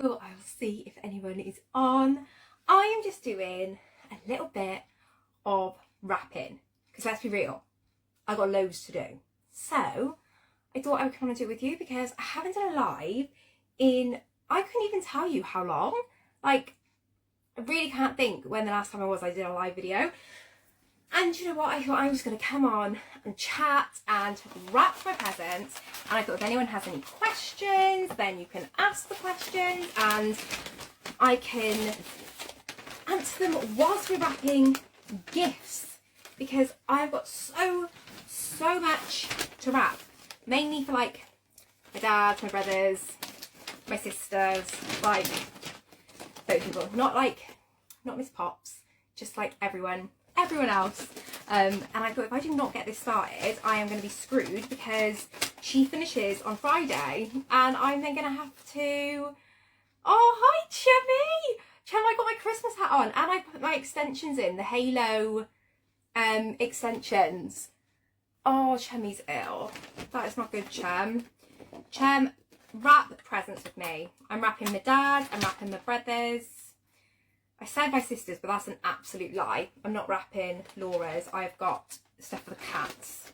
I'll see if anyone is on. I am just doing a little bit of wrapping because let's be real, I got loads to do. So I thought I would come and do it with you because I haven't done a live in, I couldn't even tell you how long. Like, I really can't think when the last time I did a live video. And you know what, I thought I was going to come on and chat and wrap my presents. And I thought if anyone has any questions, then you can ask the questions and I can answer them whilst we're wrapping gifts. Because I've got so much to wrap. Mainly for like my dad, my brothers, my sisters, like those people. Not Miss Pops, just like everyone else. And I thought if I do not get this started, I am going to be screwed because she finishes on Friday and I'm then going to have to... Oh, hi Chummy! Chum, I got my Christmas hat on and I put my extensions in, the Halo extensions. Oh, Chummy's ill. That is not good, Chum. Chum, wrap presents with me. I'm wrapping my dad, I'm wrapping my brothers. I said my sisters, but that's an absolute lie. I'm not wrapping Laura's. I've got stuff for the cats.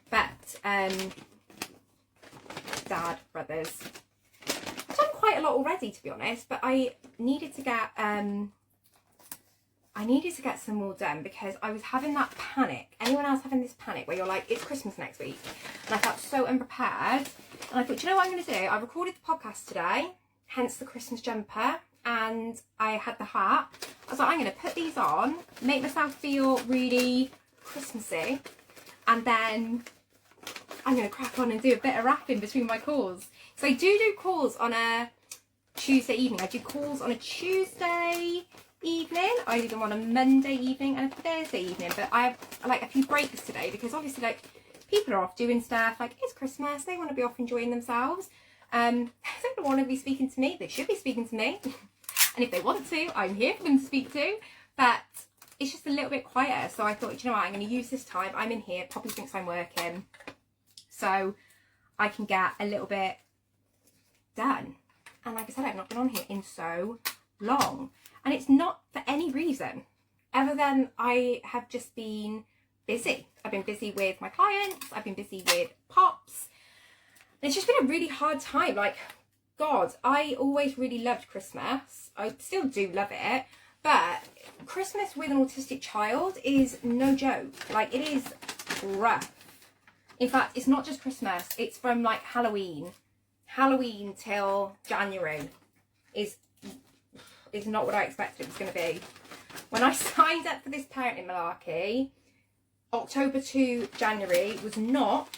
But, dad, brothers. I've done quite a lot already, to be honest, but I needed to get some more done because I was having that panic. Anyone else having this panic where you're like, it's Christmas next week? And I felt so unprepared. And I thought, do you know what I'm going to do? I recorded the podcast today, hence the Christmas jumper. And I had the hat. I was like, I'm going to put these on, make myself feel really Christmassy, and then I'm going to crack on and do a bit of wrapping between my calls. So I do calls on a Tuesday evening. I do calls on a Tuesday evening. I do them on a Monday evening and a Thursday evening. But I have like a few breaks today because obviously like people are off doing stuff. Like it's Christmas. They want to be off enjoying themselves. They don't want to be speaking to me. They should be speaking to me. And if they want to, I'm here for them to speak to. But it's just a little bit quieter. So I thought, you know what, I'm going to use this time. I'm in here. Probably thinks I'm working. So I can get a little bit done. And like I said, I've not been on here in so long. And it's not for any reason other than I have just been busy. I've been busy with my clients. I've been busy with Pops. And it's just been a really hard time. Like, God, I always really loved Christmas. I still do love it. But Christmas with an autistic child is no joke. Like, it is rough. In fact, it's not just Christmas. It's from, like, Halloween. Halloween till January is not what I expected it was going to be. When I signed up for this parenting malarkey, October to January was not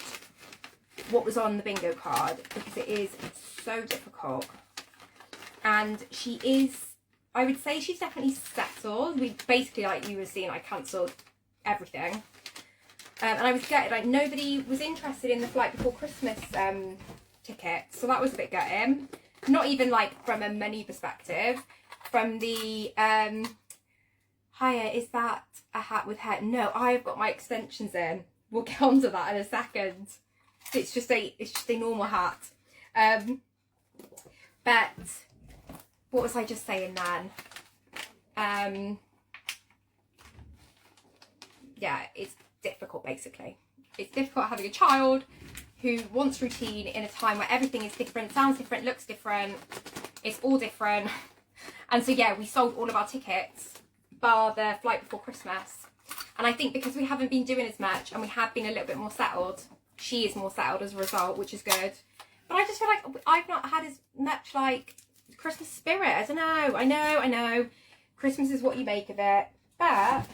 what was on the bingo card because it is so difficult. And she is, I would say she's definitely settled. We basically, like you were seeing, I cancelled everything. And I was gutted, like nobody was interested in the Flight Before Christmas ticket. So that was a bit gutting. Not even like from a money perspective. From the, hiya, is that a hat with hair? No, I've got my extensions in. We'll get onto that in a second. It's just a normal hat. But what was I just saying then? Yeah, it's difficult basically. It's difficult having a child who wants routine in a time where everything is different, sounds different, looks different. It's all different. And so yeah, we sold all of our tickets bar the Flight Before Christmas. And I think because we haven't been doing as much and we have been a little bit more settled, she is more settled as a result, which is good. But I just feel like I've not had as much like Christmas spirit. I don't know. I know. Christmas is what you make of it. But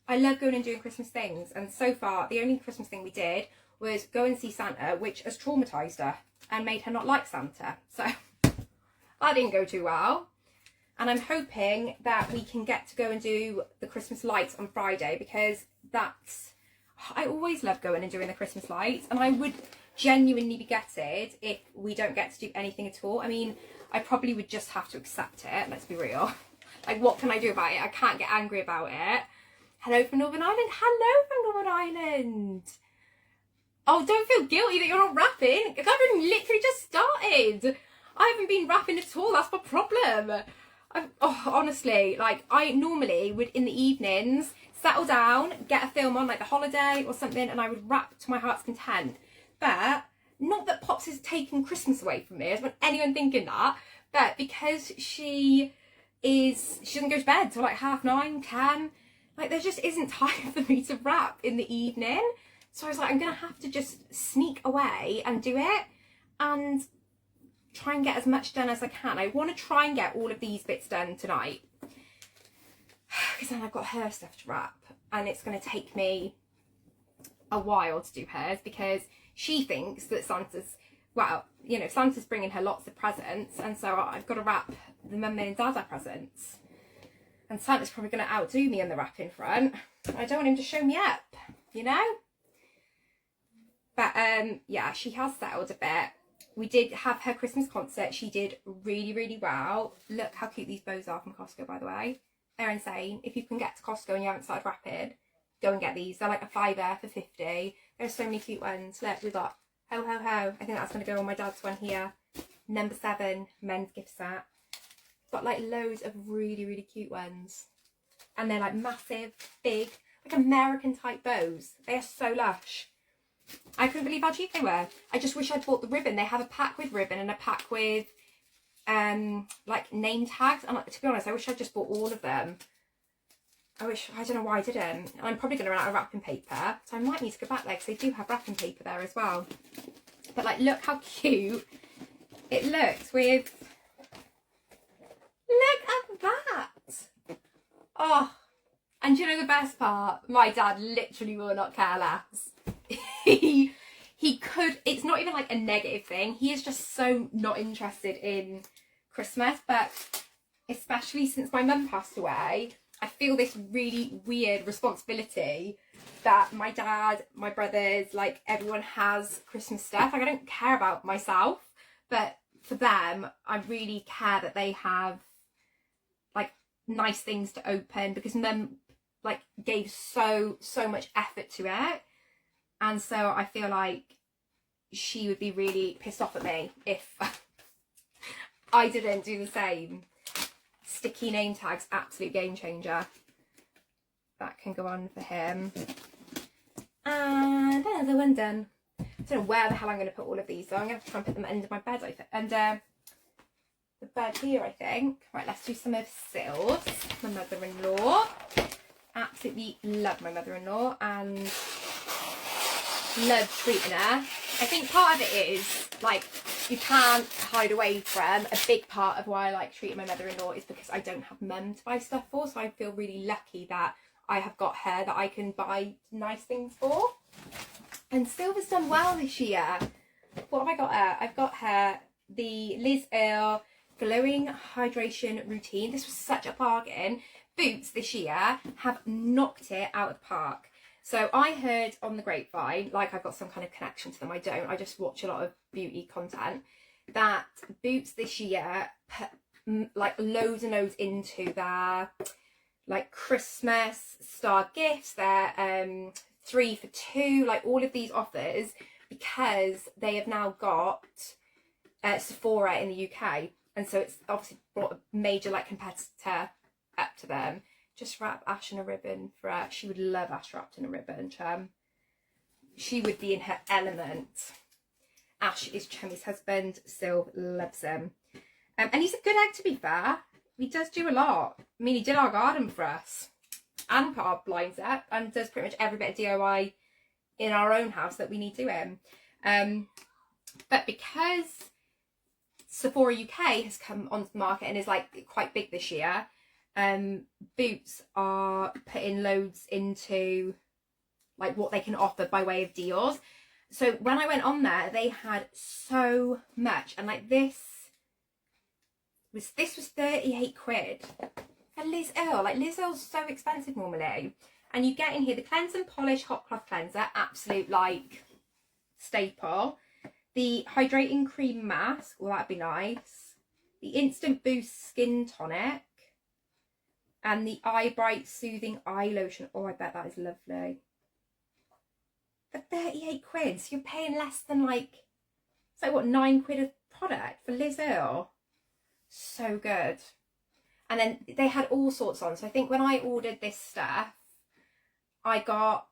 I love going and doing Christmas things. And so far, the only Christmas thing we did was go and see Santa, which has traumatised her and made her not like Santa. So that didn't go too well. And I'm hoping that we can get to go and do the Christmas lights on Friday because I always love going and doing the Christmas lights, and I would genuinely be gutted if we don't get to do anything at all. I mean, I probably would just have to accept it, let's be real. Like, what can I do about it? I can't get angry about it. Hello from Northern Ireland. Hello from Northern Ireland. Oh, don't feel guilty that you're not rapping. I've literally just started. I haven't been wrapping at all. That's my problem. Honestly, like I normally would in the evenings settle down, get a film on like The Holiday or something, and I would wrap to my heart's content. But not that Pops has taken Christmas away from me. I don't want anyone thinking that. But because she doesn't go to bed till like 9:30, 10. Like there just isn't time for me to wrap in the evening. So I was like, I'm gonna have to just sneak away and do it and try and get as much done as I can. I want to try and get all of these bits done tonight because then I've got her stuff to wrap and it's going to take me a while to do hers because she thinks that Santa's bringing her lots of presents, and so I've got to wrap the mum and dada presents, and Santa's probably going to outdo me on the wrapping front. I don't want him to show me up, you know. But yeah, she has settled a bit. We did have her Christmas concert. She did really, really well. Look how cute these bows are from Costco, by the way. They're insane. If you can get to Costco and you haven't started wrapping, go and get these. They're like a £5 for 50. There's so many cute ones. Look, we've got Ho Ho Ho. I think that's going to go on my dad's one here. Number 7, men's gift set. Got like loads of really, really cute ones. And they're like massive, big, like American type bows. They are so lush. I couldn't believe how cheap they were. I just wish I'd bought the ribbon. They have a pack with ribbon and a pack with like name tags. And to be honest, I wish I'd just bought all of them. I don't know why I didn't. I'm probably going to run out of wrapping paper, so I might need to go back there because they do have wrapping paper there as well. But like, look how cute it looks with. Look at that. Oh, and do you know the best part? My dad literally will not care less. he could, it's not even like a negative thing, he is just so not interested in Christmas, but especially since my mum passed away, I feel this really weird responsibility that my dad, my brothers, like everyone has Christmas stuff. Like I don't care about myself, but for them I really care that they have like nice things to open, because mum like gave so much effort to it. And so I feel like she would be really pissed off at me if I didn't do the same. Sticky name tags, absolute game changer. That can go on for him. And another one done. I don't know where the hell I'm going to put all of these, so I'm going to have to try and put them under my bed, under the bed here, I think. Right, let's do some of Syl's, my mother-in-law. Absolutely love my mother-in-law and love treating her. I think part of it is like you can't hide away from a big part of why I like treating my mother-in-law is because I don't have mum to buy stuff for, so I feel really lucky that I have got her that I can buy nice things for. And Sylva's done well this year. What have I got her? I've got her the Liz Earle Glowing Hydration Routine. This was such a bargain. Boots this year have knocked it out of the park. So I heard on the grapevine, like I've got some kind of connection to them, I don't, I just watch a lot of beauty content, that Boots this year put like loads and loads into their like Christmas star gifts, their 3 for 2, like all of these offers, because they have now got Sephora in the UK, and so it's obviously brought a major like competitor up to them. Just wrap Ash in a ribbon for her. She would love Ash wrapped in a ribbon, Chum. She would be in her element. Ash is Chummy's husband. Syl loves him. And he's a good egg, to be fair. He does do a lot. I mean, he did our garden for us and put our blinds up and does pretty much every bit of DIY in our own house that we need doing. But because Sephora UK has come onto the market and is like quite big this year, Boots are putting loads into like what they can offer by way of deals. So when I went on there, they had so much, and like this was 38 quid for Liz Earle. Like Liz Earle's so expensive normally, and you get in here the Cleanse and Polish hot cloth cleanser, absolute like staple. The hydrating cream mask, well that'd be nice. The Instant Boost skin tonic. And the Eye Bright Soothing Eye Lotion. Oh, I bet that is lovely. For 38 quid. So you're paying less than like, it's like what, 9 quid of product for Liz Earle. So good. And then they had all sorts on. So I think when I ordered this stuff, I got,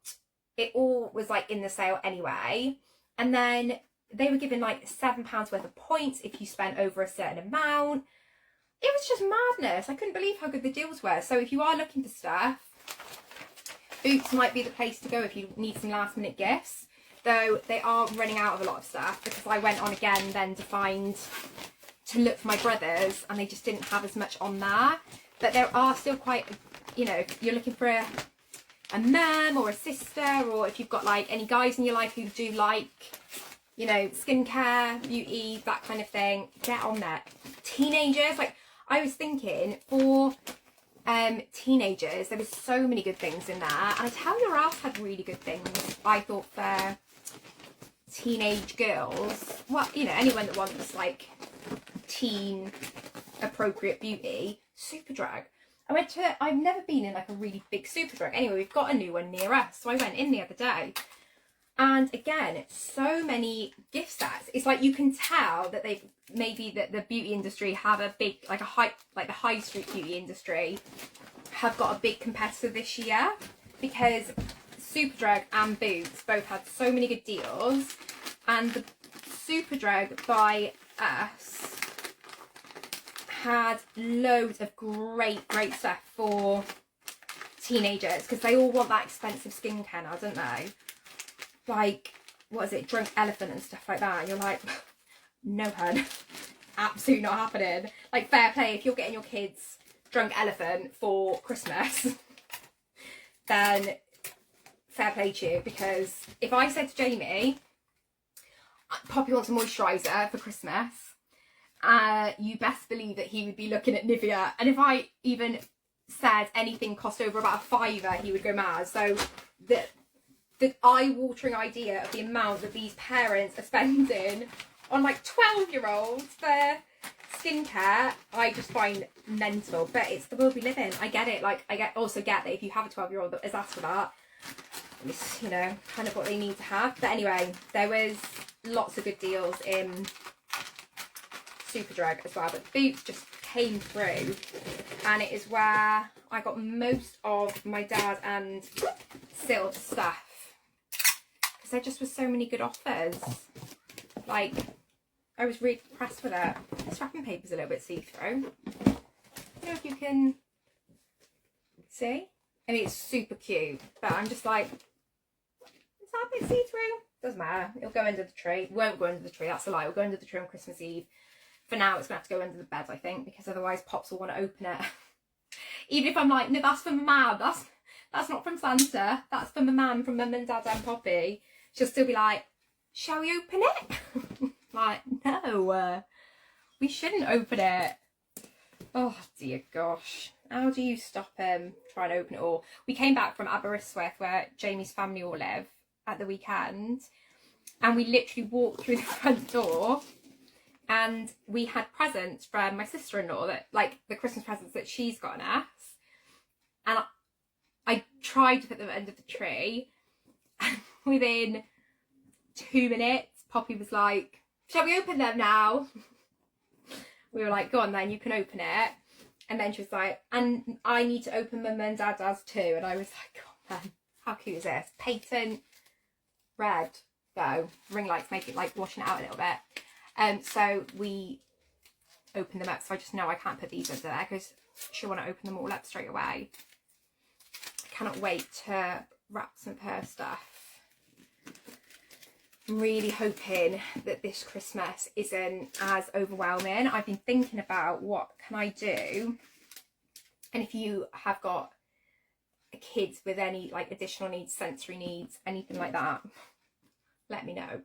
it all was like in the sale anyway. And then they were giving like £7 worth of points if you spent over a certain amount. It was just madness. I couldn't believe how good the deals were. So if you are looking for stuff, Boots might be the place to go if you need some last minute gifts. Though they are running out of a lot of stuff, because I went on again then to look for my brothers, and they just didn't have as much on there. But there are still quite, you know, if you're looking for a mum or a sister, or if you've got like any guys in your life who do like, you know, skincare, beauty, that kind of thing, get on there. Teenagers, like I was thinking for teenagers, there was so many good things in there, and I tell you, else had really good things. I thought for teenage girls, well, you know, anyone that wants like teen appropriate beauty, Superdrug. I've never been in like a really big Superdrug. Anyway, we've got a new one near us, so I went in the other day, and again, so many gift sets. It's like you can tell that they've maybe that the beauty industry have a big, like the high street beauty industry have got a big competitor this year, because Superdrug and Boots both had so many good deals, and the Superdrug by us had loads of great stuff for teenagers, because they all want that expensive skincare now, don't they? Like, what is it, Drunk Elephant and stuff like that, and you're like, no hun, absolutely not happening. Like, fair play, if you're getting your kids Drunk Elephant for Christmas, then fair play to you, because if I said to Jamie, Poppy wants a moisturiser for Christmas, you best believe that he would be looking at Nivea, and if I even said anything cost over about a £5, he would go mad. So the eye-watering idea of the amount that these parents are spending on like 12-year-olds for skincare, I just find mental. But it's the world we live in. I get it. Like, also get that if you have a 12-year-old that has asked for that, it's, you know, kind of what they need to have. But anyway, there was lots of good deals in Superdrug as well, but Boots just came through, and it is where I got most of my dad and Sil stuff, because there just was so many good offers. Like, I was really impressed with it. The wrapping paper's a little bit see-through. I don't know if you can see. I mean, it's super cute, but I'm just like, is that a bit see-through? Doesn't matter. It'll go under the tree. It won't go under the tree. That's a lie. It'll go under the tree on Christmas Eve. For now, it's going to have to go under the bed, I think, because otherwise Pops will want to open it. Even if I'm like, no, that's for my mum. That's not from Santa. That's for my mum, from Mum and Dad and Poppy. She'll still be like, shall we open it? Like, no, we shouldn't open it. Oh, dear gosh. How do you stop him trying to open it all? We came back from Aberystwyth, where Jamie's family all live, at the weekend, and we literally walked through the front door, and we had presents from my sister-in-law, that, like, the Christmas presents that she's gotten us, and I tried to put them under the tree, and within 2 minutes, Poppy was like, shall we open them now? We were like, go on then, you can open it. And then she was like, and I need to open Mum and Dad's too. And I was like, oh man, how cute is this? Patent red, go. Ring lights make it like washing it out a little bit. So we opened them up. So I just know I can't put these under there, because she'll want to open them all up straight away. I cannot wait to wrap some of her stuff. I'm really hoping that this Christmas isn't as overwhelming. I've been thinking about what can I do, and if you have got kids with any like additional needs, sensory needs, anything like that, let me know.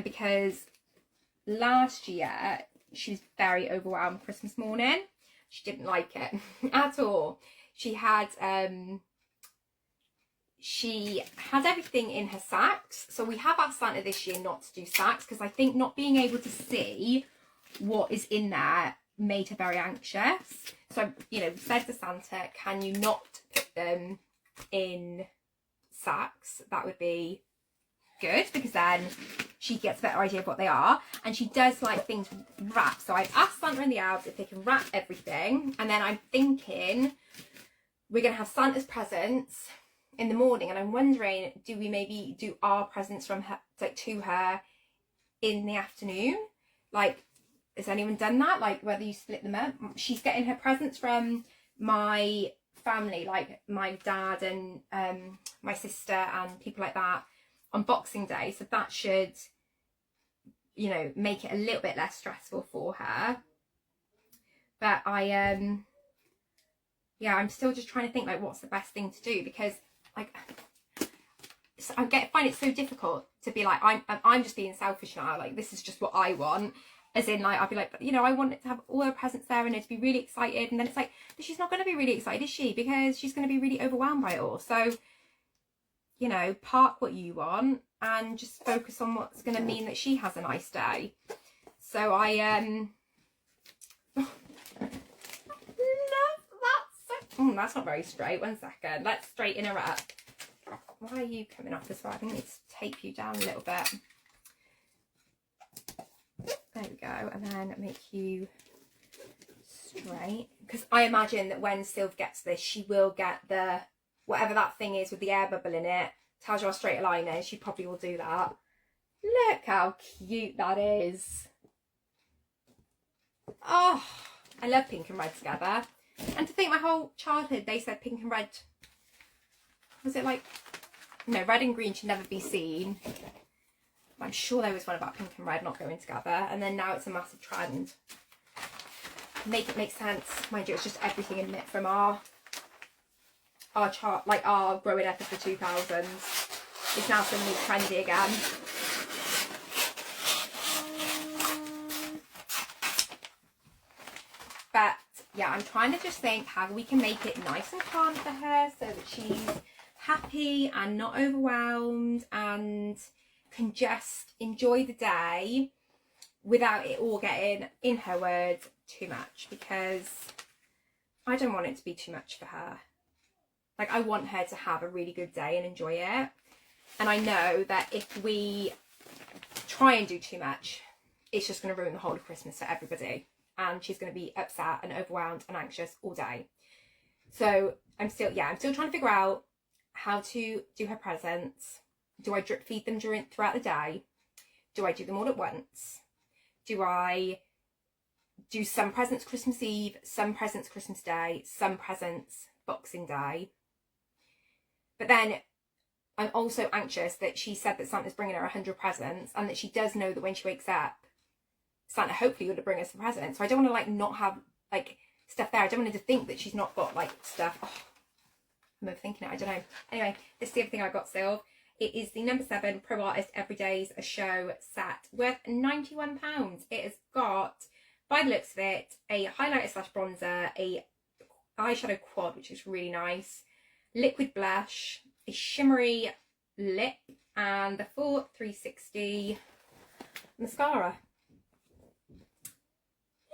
Because last year she was very overwhelmed Christmas morning. She didn't like it at all. She had everything in her sacks. So we have asked Santa this year not to do sacks, because I think not being able to see what is in there made her very anxious. So, you know, we said to Santa, can you not put them in sacks? That would be good, because then she gets a better idea of what they are. And she does like things wrapped. So I've asked Santa and the elves if they can wrap everything. And then I'm thinking we're going to have Santa's presents in the morning. And I'm wondering, do we maybe do our presents from her, like to her in the afternoon? Like, has anyone done that? Like, whether you split them up? She's getting her presents from my family, like my dad and my sister and people like that on Boxing Day. So that should, you know, make it a little bit less stressful for her. But I'm still just trying to think like what's the best thing to do, because like find it so difficult to be like, I'm just being selfish now, like this is just what I want, as in like I'll be like, you know, I want it to have all her presents there and her to be really excited, and then it's like, but she's not going to be really excited, is she? Because she's going to be really overwhelmed by it all. So, you know, park what you want and just focus on what's going to mean that she has a nice day. So I that's not very straight. 1 second, let's straighten her up. Why are you coming off this way? I think I need to tape you down a little bit. There we go. And then make you straight. Because I imagine that when Sylv gets this, she will get the, whatever that thing is with the air bubble in it, tells you how straight a line is. She probably will do that. Look how cute that is. Oh, I love pink and red together. And to think my whole childhood, they said pink and red, was it like, no, red and green should never be seen. I'm sure there was one about pink and red not going together. And then now it's a massive trend. Make it make sense. Mind you, it's just everything in it from our chart, like our growing up of the 2000s. It's now suddenly trendy again. But yeah, I'm trying to just think how we can make it nice and calm for her so that she's happy and not overwhelmed and can just enjoy the day without it all getting, in her words, too much, because I don't want it to be too much for her. Like, I want her to have a really good day and enjoy it. And I know that if we try and do too much, it's just going to ruin the whole of Christmas for everybody. And she's going to be upset and overwhelmed and anxious all day. So I'm still trying to figure out how to do her presents. Do I drip feed them throughout the day? Do I do them all at once? Do I do some presents Christmas Eve, some presents Christmas Day, some presents Boxing Day? But then I'm also anxious that she said that Santa's bringing her 100 presents, and that she does know that when she wakes up, Santa hopefully would bring us some presents. So I don't want to like not have like stuff there. I don't want her to think that she's not got like stuff. Oh, I'm overthinking it. I don't know. Anyway, this is the other thing I got Sylv. It is the number 7 Pro Artist Everyday's a Show set worth £91. It has got, by the looks of it, a highlighter / bronzer, a eyeshadow quad, which is really nice, liquid blush, a shimmery lip, and the full 360 mascara.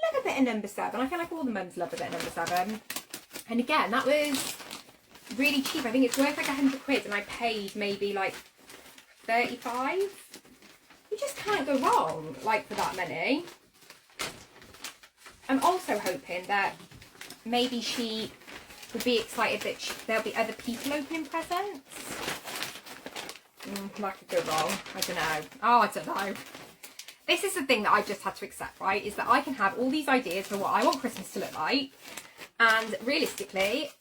Love a bit of number 7. I feel like all the mums love a bit of number 7. And again, that was really cheap. I think it's worth like 100 quid, and I paid maybe like 35. You just can't go wrong like for that money. I'm also hoping that maybe she will be excited that there'll be other people opening presents. That could go wrong. I don't know. Oh, I don't know. This is the thing that I've just had to accept, right? Is that I can have all these ideas for what I want Christmas to look like, and realistically,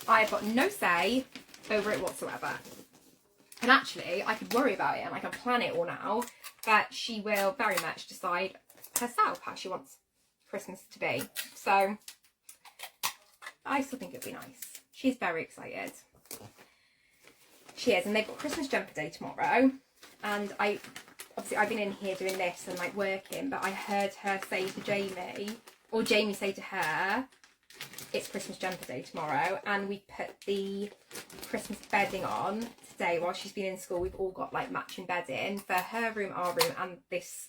I've got no say over it whatsoever. And actually, I could worry about it and I can plan it all now, but she will very much decide herself how she wants Christmas to be. So I still think it'd be nice. She's very excited. She is, and they've got Christmas jumper day tomorrow, and obviously I've been in here doing this and like working, but I heard her say to Jamie, or Jamie say to her, it's Christmas jumper day tomorrow, and we put the Christmas bedding on today while she's been in school. We've all got like matching bedding for her room, our room, and this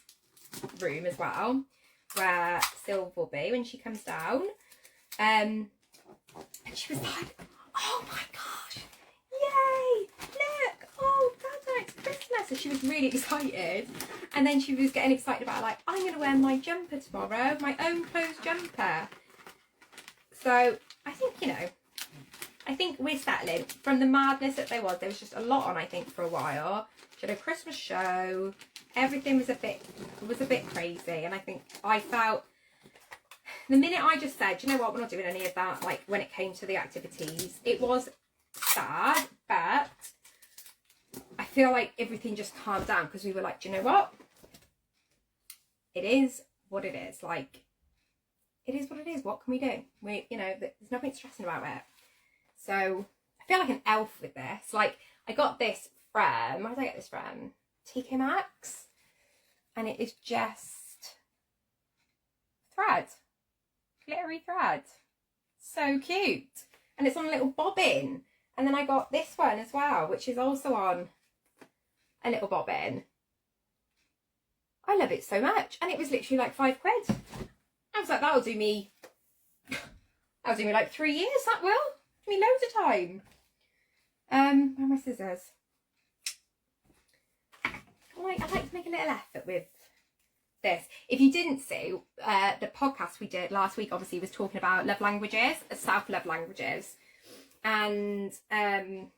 room as well, where Sylv will be when she comes down. And she was like, oh my gosh, yay, look, oh Dada, oh, it's Christmas. So she was really excited. And then she was getting excited about, like, I'm going to wear my jumper tomorrow, my own clothes jumper. So I think, you know, I think we're settling. From the madness that there was just a lot on, I think, for a while. She had a Christmas show. Everything was a bit crazy. And I think I felt, the minute I just said, you know what, we're not doing any of that, like when it came to the activities, it was sad, but I feel like everything just calmed down because we were like, do you know what? It is what it is. Like, it is what it is. What can we do? You know, there's nothing stressing about it. So I feel like an elf with this. Like, I got this from, where did I get this from? TK Maxx. And it is just thread. Glittery thread. So cute. And it's on a little bobbin. And then I got this one as well, which is also on a little bobbin. I love it so much. And it was literally like £5. I was like, that'll do me like 3 years, that will. Do me loads of time. Where are my scissors? I like to make a little effort with this. If you didn't see, the podcast we did last week obviously was talking about love languages, self-love languages. And I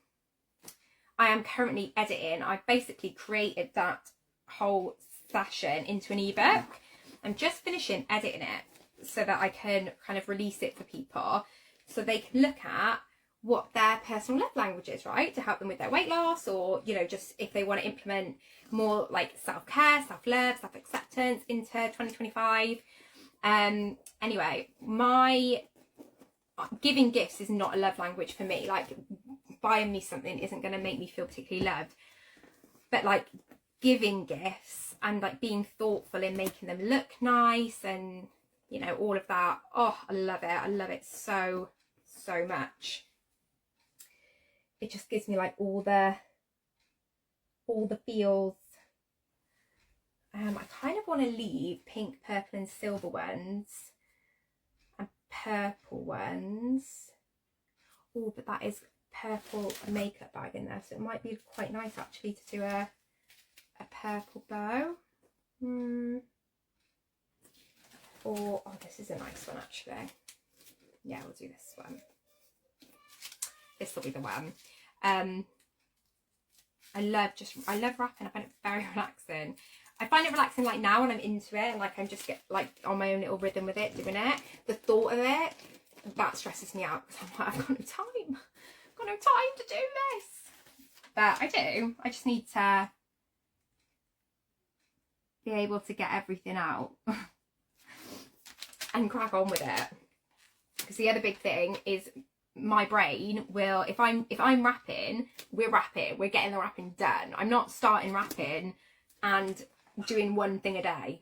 am currently editing. I've basically created that whole session into an ebook. I'm just finishing editing it so that I can kind of release it for people so they can look at what their personal love language is, right? To help them with their weight loss, or, you know, just if they want to implement more like self-care, self-love, self-acceptance into 2025. Anyway, my giving gifts is not a love language for me. Like, buying me something isn't going to make me feel particularly loved. But like giving gifts and like being thoughtful in making them look nice and, you know, all of that. Oh, I love it. I love it so, so much. It just gives me like all the feels. I kind of want to leave pink, purple and silver ones and purple ones. Oh, but that is purple makeup bag in there, so it might be quite nice actually to do a purple bow. Or, oh, this is a nice one actually. Yeah, we'll do this one. This will be the one. I love wrapping. I find it very relaxing. I find it relaxing like now when I'm into it and like I'm just get like on my own little rhythm with it, doing it. The thought of it, that stresses me out because I'm like, I've got no time. I've got no time to do this. But I do. I just need to be able to get everything out and crack on with it. Because the other big thing is my brain will, if I'm wrapping, we're getting the wrapping done. I'm not starting wrapping and doing one thing a day.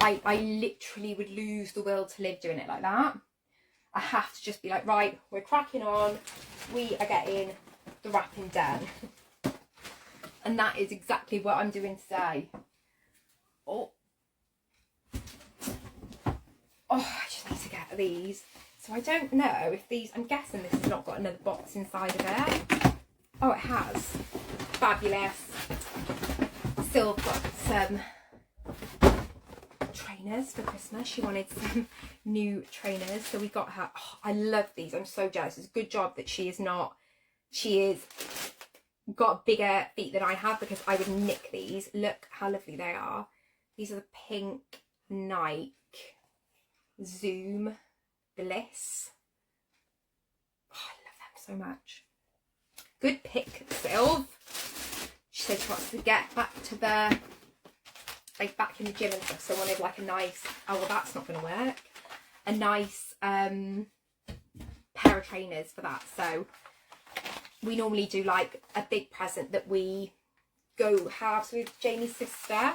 I literally would lose the will to live doing it like that. I have to just be like, right, we're cracking on, we are getting the wrapping done. And that is exactly what I'm doing today. Oh, I just need to get these. So I don't know if these, I'm guessing this has not got another box inside of it. Oh, it has. Fabulous. Still got some trainers for Christmas. She wanted some new trainers, so we got her. Oh, I love these. I'm so jealous. It's a good job that she is got bigger feet than I have, because I would nick these. Look how lovely they are. These are the pink Nike Zoom Bliss. Oh, I love them so much. Good pick, Sylv. She said she wants to get back to the, like, back in the gym and stuff, so I wanted like a nice, oh well, that's not going to work, a nice pair of trainers for that. So we normally do like a big present that we go halves with Jamie's sister.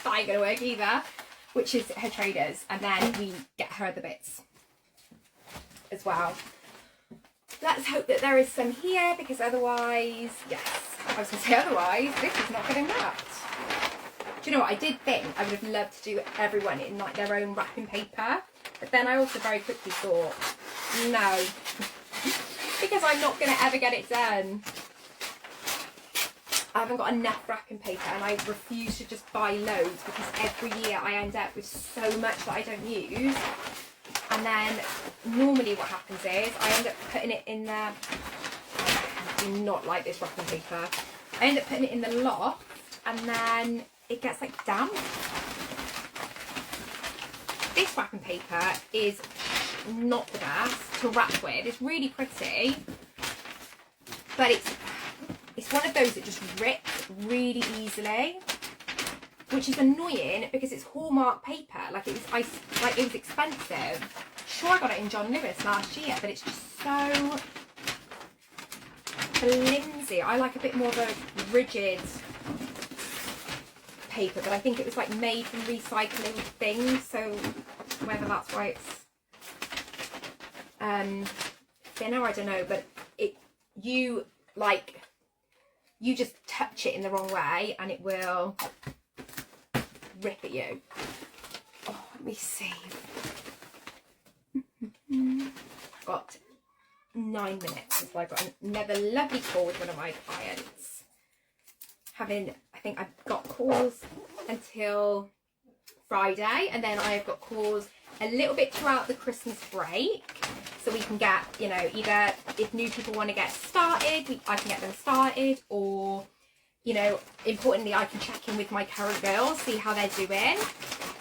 That ain't going to work either, which is her trainers, and then we get her other bits as well. Let's hope that there is some here, because otherwise, yes, I was going to say otherwise, this is not getting wrapped. Do you know what, I did think I would have loved to do everyone in like their own wrapping paper, but then I also very quickly thought, no, because I'm not going to ever get it done. I haven't got enough wrapping paper, and I refuse to just buy loads because every year I end up with so much that I don't use. And then normally what happens is I end up putting it in the, I do not like this wrapping paper. I end up putting it in the loft and then it gets like damp. This wrapping paper is not the best to wrap with. It's really pretty, but it's one of those that just rips really easily, which is annoying because it's Hallmark paper. Like it was expensive. Sure, I got it in John Lewis last year, but it's just so flimsy. I like a bit more of a rigid paper, but I think it was like made from recycling things, so whether that's why it's thinner, I don't know. But you just touch it in the wrong way and it will rip at you. Oh, let me see. I've got 9 minutes until I got another lovely call with one of my clients. I think I've got calls until Friday, and then I've got calls a little bit throughout the Christmas break, so we can get, you know, either if new people want to get started, I can get them started, or, you know, importantly, I can check in with my current girls, see how they're doing,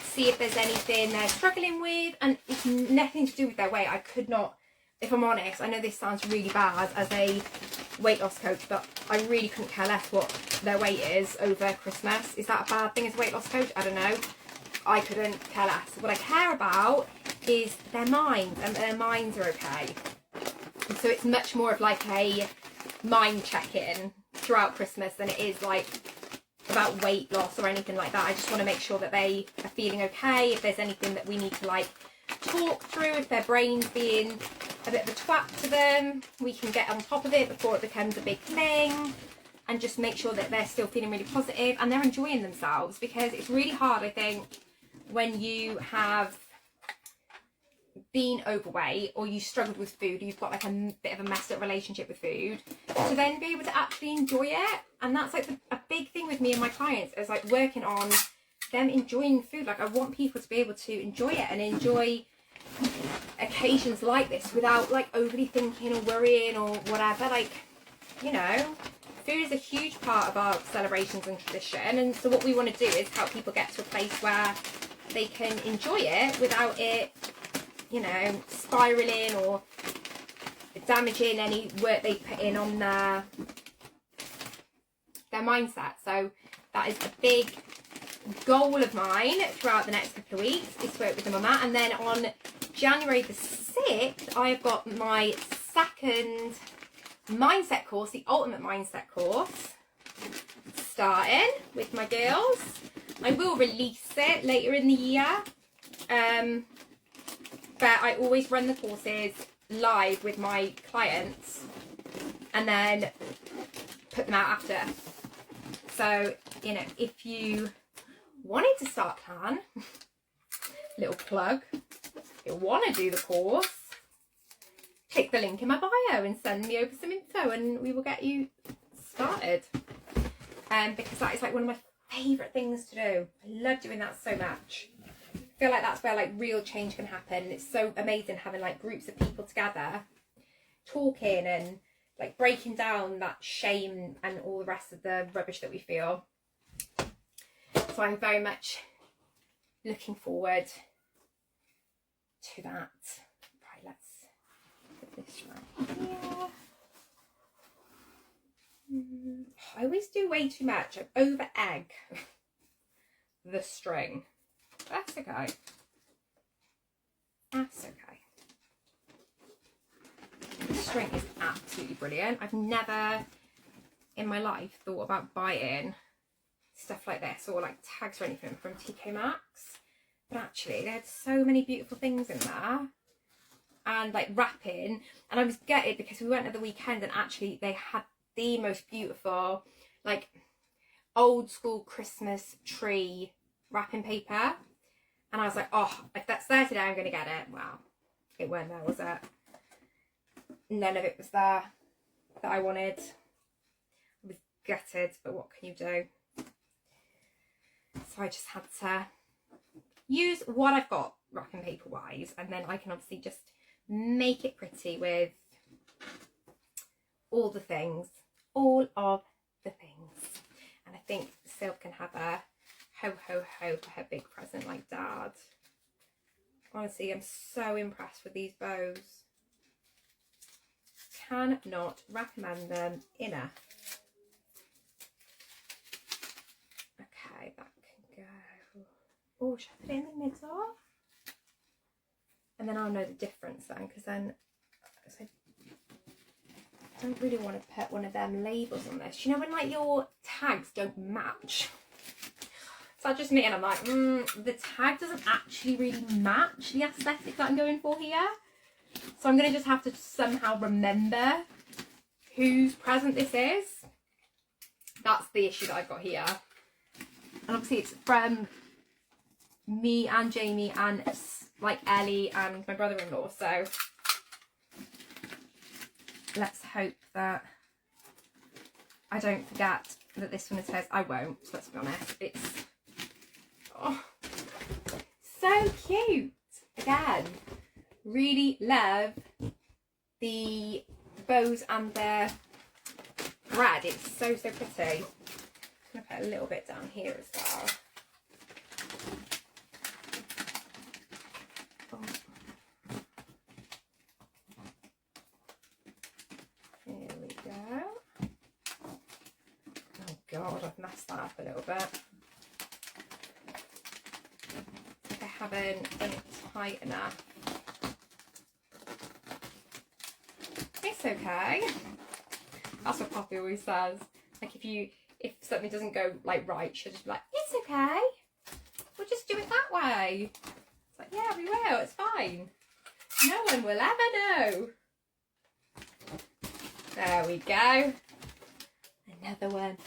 see if there's anything they're struggling with, and it's nothing to do with their weight. I could not, if I'm honest, I know this sounds really bad as a weight loss coach, but I really couldn't care less what their weight is over Christmas. Is that a bad thing as a weight loss coach? I don't know. I couldn't care less. What I care about is their minds, and their minds are okay. And so it's much more of like a mind check-in throughout Christmas than it is like about weight loss or anything like that. I just want to make sure that they are feeling okay. If there's anything that we need to like talk through, if their brain's being a bit of a twat to them, we can get on top of it before it becomes a big thing, and just make sure that they're still feeling really positive and they're enjoying themselves. Because it's really hard, I think, when you have been overweight or you struggled with food, or you've got like a bit of a messed up relationship with food, to then be able to actually enjoy it. And that's like a big thing with me and my clients, is like working on them enjoying food. Like I want people to be able to enjoy it and enjoy occasions like this without like overly thinking or worrying or whatever. Like, you know, food is a huge part of our celebrations and tradition, and so what we want to do is help people get to a place where they can enjoy it without it, you know, spiraling or damaging any work they put in on their mindset. So that is a big goal of mine throughout the next couple of weeks, is to work with them on that. And then on January the 6th, I've got my second mindset course, the Ultimate Mindset course, starting with my girls. I will release it later in the year, but I always run the courses live with my clients and then put them out after. So, you know, if you wanted to start plan, little plug, if you want to do the course, click the link in my bio and send me over some info and we will get you started. Because that is like one of my favourite things to do. I love doing that so much. I feel like that's where like real change can happen. It's so amazing having like groups of people together talking and like breaking down that shame and all the rest of the rubbish that we feel. So I'm very much looking forward to that. Right, let's put this right here. I always do way too much. I over egg the string. That's okay. That's okay. The string is absolutely brilliant. I've never in my life thought about buying stuff like this or like tags or anything from TK Maxx, but actually they had so many beautiful things in there, and like wrapping, and I was gutted because we went at the weekend and actually they had the most beautiful like old school Christmas tree wrapping paper, and I was like, oh, if that's there today, I'm gonna get it. Wow, it weren't there, was it? None of it was there that I wanted. I was gutted, but what can you do? So I just had to use what I've got wrapping paper wise, and then I can obviously just make it pretty with all the things, all of the things. And I think Sil can have a ho ho ho for her big present like Dad. Honestly, I'm so impressed with these bows. Cannot recommend them enough. Okay, that can go. Oh, should I put it in the middle? And then I'll know the difference then, because then I don't really want to put one of them labels on this. You know when like your tags don't match? So that's just me, and I'm like, the tag doesn't actually really match the aesthetic that I'm going for here. So I'm going to just have to somehow remember whose present this is. That's the issue that I've got here. And obviously it's from me and Jamie and like Ellie and my brother-in-law. So let's hope that I don't forget that this one is hers. I won't, let's be honest. It's so cute. Again, really love the bows and the thread. It's so pretty. I'm going to put a little bit down here as well. Here we go. Oh God, I've messed that up a little bit. I haven't done it tight enough. It's okay. That's what Poppy always says. Like if something doesn't go like right, she'll just be like, it's okay. We'll just do it that way. It's like, yeah, we will, it's fine. No one will ever know. There we go. Another one.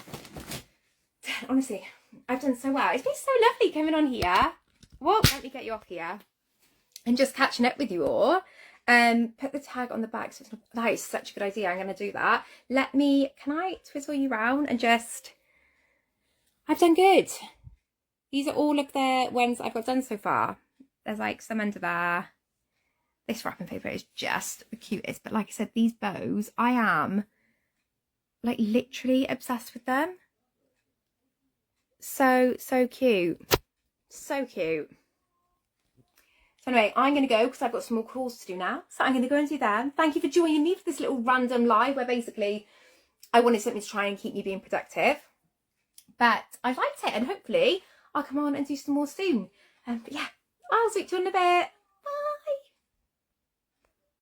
Honestly, I've done so well. It's been so lovely coming on here. Well, let me get you off here. And just catching up with you all. Put the tag on the back. So that is such a good idea. I'm going to do that. Can I twizzle you round and just... I've done good. These are all of the ones I've got done so far. There's like some under there. This wrapping paper is just the cutest. But like I said, these bows, I am like literally obsessed with them. So cute. So cute. So anyway, I'm going to go because I've got some more calls to do now. So I'm going to go and do them. Thank you for joining me for this little random live where basically I wanted something to try and keep me being productive. But I liked it, and hopefully I'll come on and do some more soon. But yeah, I'll speak to you in a bit.